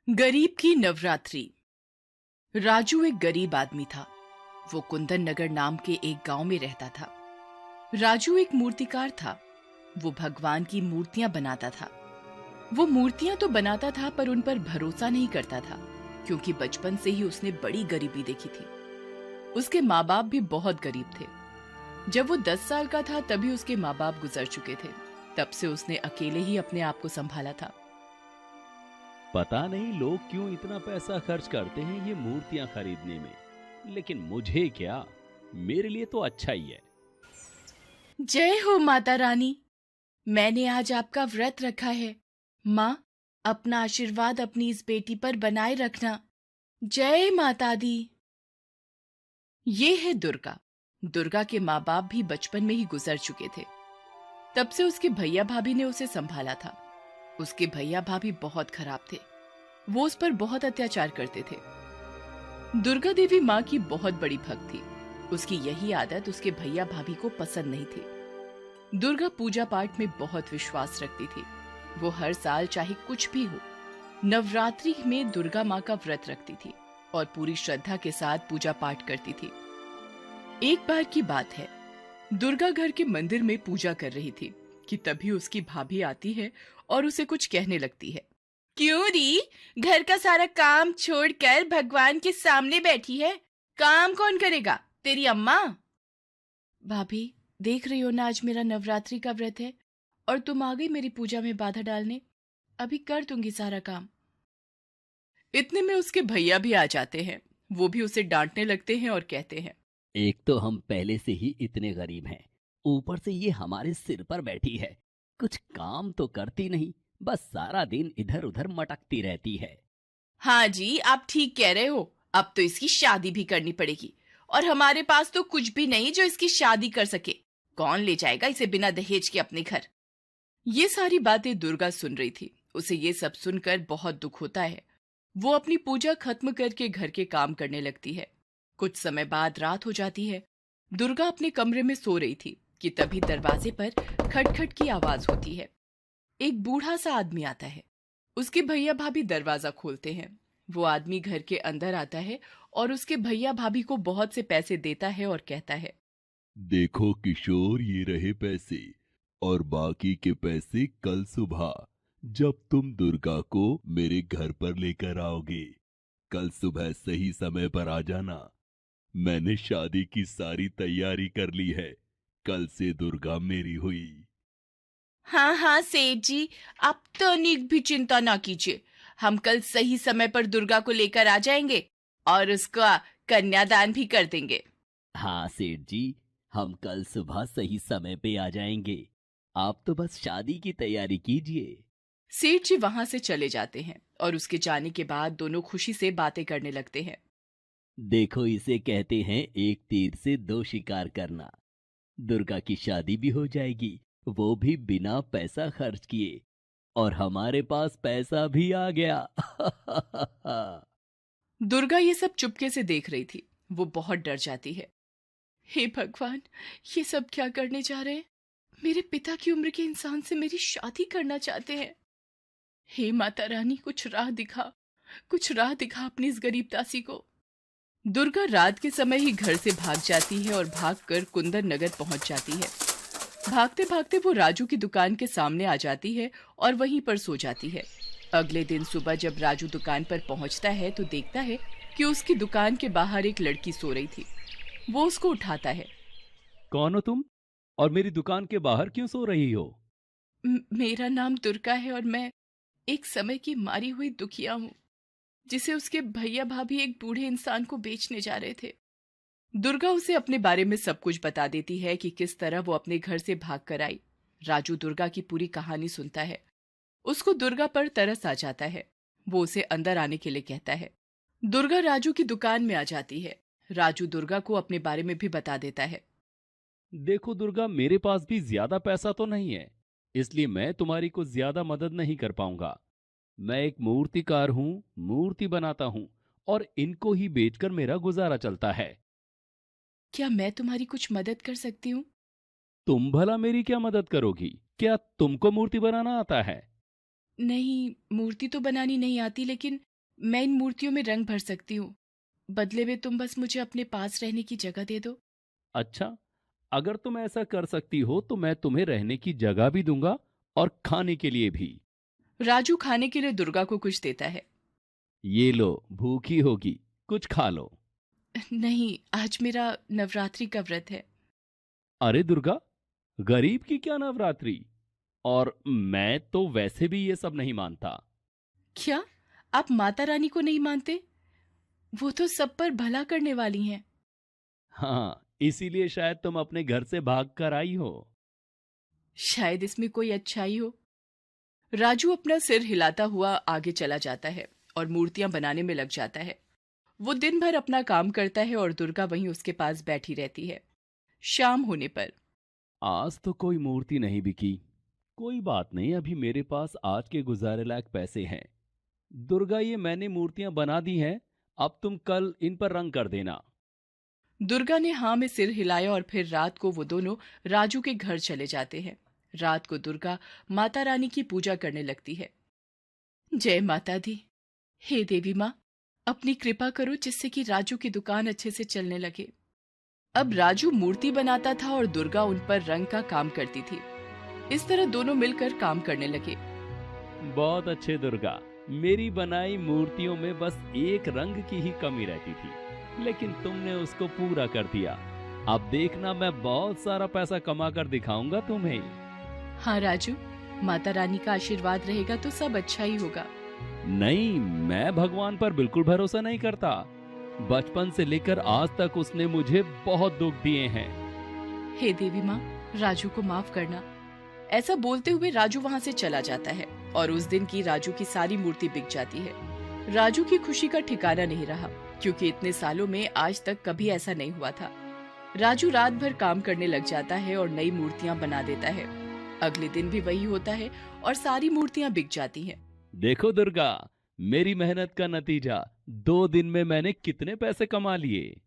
गरीब की नवरात्रि। राजू एक गरीब आदमी था। वो कुंदन नगर नाम के एक गांव में रहता था। राजू एक मूर्तिकार था। वो भगवान की मूर्तियां बनाता था। वो मूर्तियां तो बनाता था पर उन पर भरोसा नहीं करता था, क्योंकि बचपन से ही उसने बड़ी गरीबी देखी थी। उसके माँ बाप भी बहुत गरीब थे। जब वो 10 साल का था तभी उसके माँ बाप गुजर चुके थे। तब से उसने अकेले ही अपने आप को संभाला था। पता नहीं लोग क्यों इतना पैसा खर्च करते हैं ये मूर्तियां खरीदने में। लेकिन मुझे क्या, मेरे लिए तो अच्छा ही है। जय हो माता रानी। मैंने आज आपका व्रत रखा है। माँ, अपना आशीर्वाद अपनी इस बेटी पर बनाए रखना। जय माता दी। ये है दुर्गा। दुर्गा के माँ बाप भी बचपन में ही गुजर चुके थे। तब से उसके भैया भाभी ने उसे संभाला था। उसके भैया भाभी बहुत खराब थे। वो उस पर बहुत अत्याचार करते थे। दुर्गा देवी माँ की बहुत बड़ी भक्त थी। उसकी यही आदत उसके भैया भाभी को पसंद नहीं थी। दुर्गा पूजा पाठ में बहुत विश्वास रखती थी। वो हर साल चाहे कुछ भी हो, नवरात्रि में दुर्गा माँ का व्रत रखती थी और पूरी श्रद्धा के साथ पूजा पाठ करती थी। एक बार की बात है, दुर्गा घर के मंदिर में पूजा कर रही थी कि तभी उसकी भाभी आती है और उसे कुछ कहने लगती है। क्यों री, घर का सारा काम छोड़कर भगवान के सामने बैठी है? काम कौन करेगा? तेरी अम्मा? भाभी, देख रही हो ना, आज मेरा नवरात्रि का व्रत है और तुम आ गई मेरी पूजा में बाधा डालने। अभी कर दूंगी सारा काम। इतने में उसके भैया भी आ जाते हैं। वो भी उसे डांटने लगते हैं और कहते हैं। एक तो हम पहले से ही इतने गरीब हैं, ऊपर से ये हमारे सिर पर बैठी है। कुछ काम तो करती नहीं, बस सारा दिन इधर उधर मटकती रहती है। हाँ जी, आप ठीक कह रहे हो। अब तो इसकी शादी भी करनी पड़ेगी और हमारे पास तो कुछ भी नहीं जो इसकी शादी कर सके। कौन ले जाएगा इसे बिना दहेज के अपने घर? ये सारी बातें दुर्गा सुन रही थी। उसे ये सब सुनकर बहुत दुख होता है। वो अपनी पूजा खत्म करके घर के काम करने लगती है। कुछ समय बाद रात हो जाती है। दुर्गा अपने कमरे में सो रही थी कि तभी दरवाजे पर खटखट की आवाज होती है। एक बूढ़ा सा आदमी आता है। उसके भैया भाभी दरवाजा खोलते हैं। वो आदमी घर के अंदर आता है और उसके भैया भाभी को बहुत से पैसे देता है और कहता है। देखो किशोर, ये रहे पैसे, और बाकी के पैसे कल सुबह जब तुम दुर्गा को मेरे घर पर लेकर आओगे। कल सुबह सही समय पर आ जाना। मैंने शादी की सारी तैयारी कर ली है। कल से दुर्गा मेरी हुई। हाँ हाँ सेठ जी, आप तनिक भी चिंता ना कीजिए। हम कल सही समय पर दुर्गा को लेकर आ जाएंगे और उसका कन्यादान भी कर देंगे। हाँ सेठ जी, हम कल सुबह सही समय पे आ जाएंगे। आप तो बस शादी की तैयारी कीजिए। सेठ जी वहां से चले जाते हैं और उसके जाने के बाद दोनों खुशी से बातें करने लगते हैं। देखो, इसे कहते हैं एक तीर से दो शिकार करना। दुर्गा की शादी भी हो जाएगी, वो भी बिना पैसा खर्च किए, और हमारे पास पैसा भी आ गया। दुर्गा ये सब चुपके से देख रही थी। वो बहुत डर जाती है। हे भगवान, ये सब क्या करने जा रहे हैं? मेरे पिता की उम्र के इंसान से मेरी शादी करना चाहते हैं। हे माता रानी, कुछ राह दिखा, कुछ राह दिखा अपनी इस गरीब दासी को। दुर्गा रात के समय ही घर से भाग जाती है और भागकर कुंदन नगर पहुंच जाती है। भागते भागते वो राजू की दुकान के सामने आ जाती है और वहीं पर सो जाती है। अगले दिन सुबह जब राजू दुकान पर पहुंचता है तो देखता है कि उसकी दुकान के बाहर एक लड़की सो रही थी। वो उसको उठाता है। कौन हो तुम, और मेरी दुकान के बाहर क्यों सो रही हो? मेरा नाम दुर्गा है और मैं एक समय की मारी हुई दुखिया हूँ, जिसे उसके भैया भाभी एक बूढ़े इंसान को बेचने जा रहे थे। दुर्गा उसे अपने बारे में सब कुछ बता देती है कि किस तरह वो अपने घर से भाग कर आई। राजू दुर्गा की पूरी कहानी सुनता है। उसको दुर्गा पर तरस आ जाता है। वो उसे अंदर आने के लिए कहता है। दुर्गा राजू की दुकान में आ जाती है। राजू दुर्गा को अपने बारे में भी बता देता है। देखो दुर्गा, मेरे पास भी ज्यादा पैसा तो नहीं है, इसलिए मैं तुम्हारी को ज्यादा मदद नहीं कर पाऊंगा। मैं एक मूर्तिकार हूँ, मूर्ति बनाता हूँ, और इनको ही बेचकर मेरा गुजारा चलता है। क्या मैं तुम्हारी कुछ मदद कर सकती हूँ? तुम भला मेरी क्या मदद करोगी? क्या तुमको मूर्ति बनाना आता है? नहीं, मूर्ति तो बनानी नहीं आती, लेकिन मैं इन मूर्तियों में रंग भर सकती हूँ। बदले में तुम बस मुझे अपने पास रहने की जगह दे दो। अच्छा, अगर तुम ऐसा कर सकती हो तो मैं तुम्हें रहने की जगह भी दूंगा और खाने के लिए भी। राजू खाने के लिए दुर्गा को कुछ देता है। ये लो, भूखी होगी, कुछ खा लो। नहीं, आज मेरा नवरात्रि का व्रत है। अरे दुर्गा, गरीब की क्या नवरात्रि? और मैं तो वैसे भी ये सब नहीं मानता। क्या आप माता रानी को नहीं मानते? वो तो सब पर भला करने वाली हैं। हाँ, इसीलिए शायद तुम अपने घर से भाग कर आई हो। शायद इसमें कोई अच्छाई हो। राजू अपना सिर हिलाता हुआ आगे चला जाता है और मूर्तियां बनाने में लग जाता है। वो दिन भर अपना काम करता है और दुर्गा वहीं उसके पास बैठी रहती है। शाम होने पर आज तो कोई मूर्ति नहीं बिकी। कोई बात नहीं, अभी मेरे पास आज के गुजारे लायक पैसे हैं। दुर्गा, ये मैंने मूर्तियां बना दी हैं, अब तुम कल इन पर रंग कर देना। दुर्गा ने हाँ में सिर हिलाया और फिर रात को वो दोनों राजू के घर चले जाते हैं। रात को दुर्गा माता रानी की पूजा करने लगती है। जय माता दी। हे देवी माँ, अपनी कृपा करो जिससे कि राजू की दुकान अच्छे से चलने लगे। अब राजू मूर्ति बनाता था और दुर्गा उन पर रंग का काम करती थी। इस तरह दोनों मिलकर काम करने लगे। बहुत अच्छे दुर्गा, मेरी बनाई मूर्तियों में बस एक रंग की ही कमी रहती थी, लेकिन तुमने उसको पूरा कर दिया। अब देखना, मैं बहुत सारा पैसा कमा कर दिखाऊंगा तुम्हें। हाँ राजू, माता रानी का आशीर्वाद रहेगा तो सब अच्छा ही होगा। नहीं, मैं भगवान पर बिल्कुल भरोसा नहीं करता। बचपन से लेकर आज तक उसने मुझे बहुत दुख दिए हैं। हे देवी माँ, राजू को माफ करना। ऐसा बोलते हुए राजू वहाँ से चला जाता है और उस दिन की राजू की सारी मूर्ति बिक जाती है। राजू की खुशी का ठिकाना नहीं रहा, क्योंकि इतने सालों में आज तक कभी ऐसा नहीं हुआ था। राजू रात भर काम करने लग जाता है और नई मूर्तियां बना देता है। अगले दिन भी वही होता है और सारी मूर्तियां बिक जाती हैं। देखो दुर्गा, मेरी मेहनत का नतीजा, 2 दिन में मैंने कितने पैसे कमा लिए।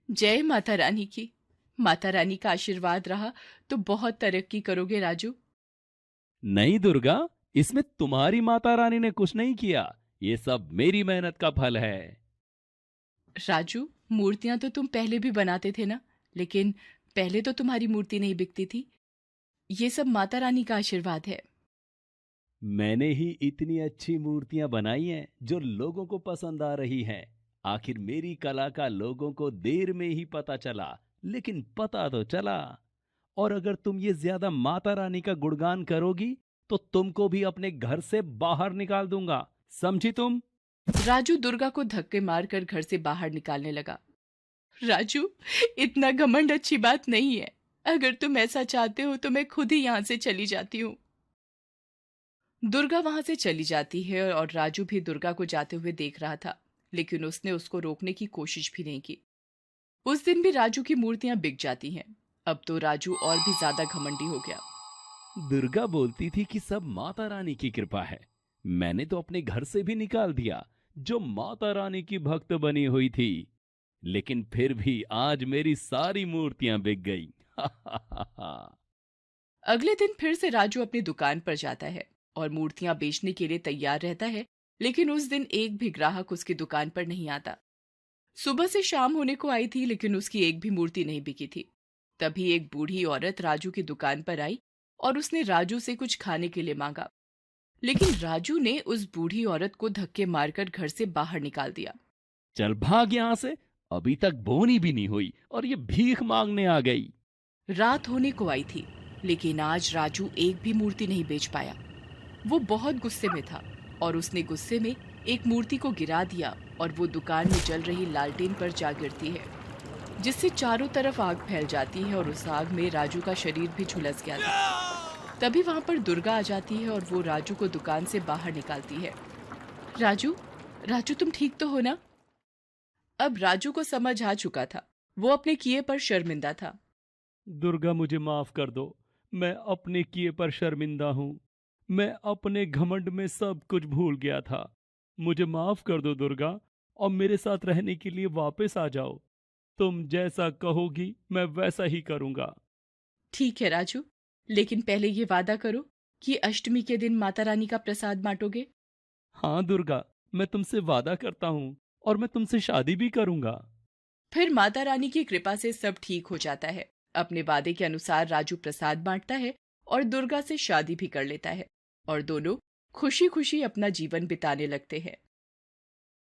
जय माता रानी की। माता रानी का आशीर्वाद रहा तो बहुत तरक्की करोगे राजू। नहीं दुर्गा, इसमें तुम्हारी माता रानी ने कुछ नहीं किया, ये सब मेरी मेहनत का फल है। राजू, मूर्तियां तो तुम पहले भी बनाते थे ना, लेकिन पहले तो तुम्हारी मूर्ति नहीं बिकती थी। ये सब माता रानी का आशीर्वाद है। मैंने ही इतनी अच्छी मूर्तियां बनाई हैं जो लोगों को पसंद आ रही हैं। आखिर मेरी कला का लोगों को देर में ही पता चला, लेकिन पता तो चला। और अगर तुम ये ज्यादा माता रानी का गुणगान करोगी तो तुमको भी अपने घर से बाहर निकाल दूंगा, समझी तुम? राजू दुर्गा को धक्के मारकर घर से बाहर निकालने लगा। राजू, इतना घमंड अच्छी बात नहीं है। अगर तुम ऐसा चाहते हो तो मैं खुद ही यहाँ से चली जाती हूँ। दुर्गा वहां से चली जाती है और राजू भी दुर्गा को जाते हुए देख रहा था, लेकिन उसने उसको रोकने की कोशिश भी नहीं की। उस दिन भी राजू की मूर्तियां बिक जाती हैं। अब तो राजू और भी ज्यादा घमंडी हो गया। दुर्गा बोलती थी कि सब माता रानी की कृपा है। मैंने तो अपने घर से भी निकाल दिया जो माता रानी की भक्त बनी हुई थी, लेकिन फिर भी आज मेरी सारी मूर्तियां बिक गई। अगले दिन फिर से राजू अपनी दुकान पर जाता है और मूर्तियां बेचने के लिए तैयार रहता है, लेकिन उस दिन एक भी ग्राहक उसकी दुकान पर नहीं आता। सुबह से शाम होने को आई थी, लेकिन उसकी एक भी मूर्ति नहीं बिकी थी। तभी एक बूढ़ी औरत राजू की दुकान पर आई और उसने राजू से कुछ खाने के लिए मांगा, लेकिन राजू ने उस बूढ़ी औरत को धक्के मारकर घर से बाहर निकाल दिया। चल भाग यहां से, अभी तक बोनी भी नहीं हुई और ये भीख मांगने आ गई। रात होने को आई थी, लेकिन आज राजू एक भी मूर्ति नहीं बेच पाया। वो बहुत गुस्से में था और उसने गुस्से में एक मूर्ति को गिरा दिया और वो दुकान में जल रही लालटेन पर जा गिरती है, जिससे चारों तरफ आग फैल जाती है और उस आग में राजू का शरीर भी झुलस गया था। तभी वहां पर दुर्गा आ जाती है और वो राजू को दुकान से बाहर निकालती है। राजू, राजू तुम ठीक तो हो ना? अब राजू को समझ आ चुका था। वो अपने किए पर शर्मिंदा था। दुर्गा, मुझे माफ कर दो, मैं अपने किए पर शर्मिंदा हूँ। मैं अपने घमंड में सब कुछ भूल गया था। मुझे माफ कर दो दुर्गा, और मेरे साथ रहने के लिए वापस आ जाओ। तुम जैसा कहोगी मैं वैसा ही करूँगा। ठीक है राजू, लेकिन पहले ये वादा करो कि अष्टमी के दिन माता रानी का प्रसाद बांटोगे। हाँ दुर्गा, मैं तुमसे वादा करता हूँ और मैं तुमसे शादी भी करूंगा। फिर माता रानी की कृपा से सब ठीक हो जाता है। अपने वादे के अनुसार राजू प्रसाद बांटता है और दुर्गा से शादी भी कर लेता है और दोनों खुशी खुशी अपना जीवन बिताने लगते हैं।